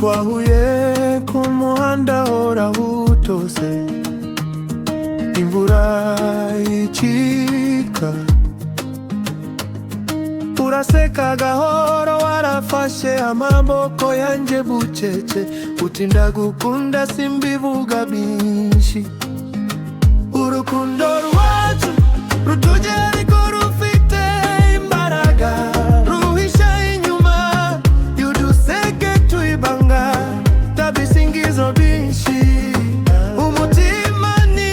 twahuye ku muhanda hora utose, imvura icika, uraseka gahoro warafashe amaboko yanje bucece, uti ndagukunda simbivuga byinshi. Urukundo rwacu rutuje ariko rufite imbaraga, ruhisha inyuma y'uduseke tw'ibanga, tabisingizo byinshi, umutima ni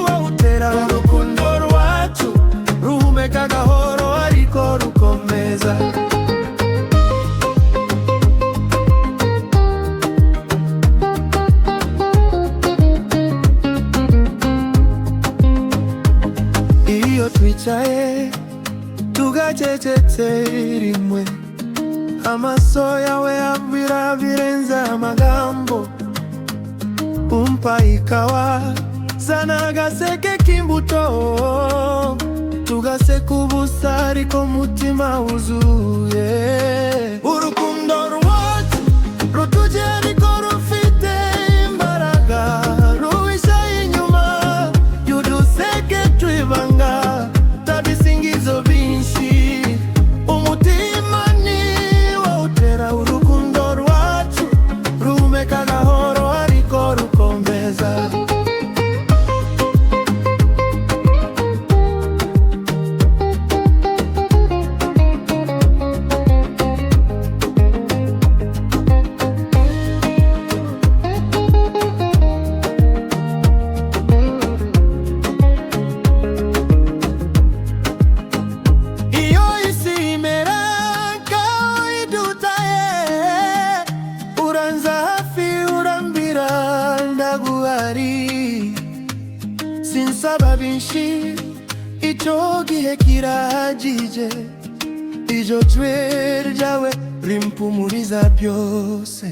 wawutera. Urukundo rwacu ruhumeka gahoro ariko rukomeza. Iyo twicaye tugacecetse rimwe, amaso yawe abira birenze amagambo, umpa ikawa zana agaseke k'imbuto, tugaseka ubusa ariko mutima wuzuye. Urukundo rwacu rutuje ariko rufite imbaraga, ruhisha inyuma y'uduseke tw'ibanga, tabisingizo byinshi, umutima ni wawutera. Urukundo rwacu ruhumeka gahoro ariko rukomeza. Sinsaba byinshi, icyo gihe kirahagije, iryo jwi ryawe rimpumuriza byose.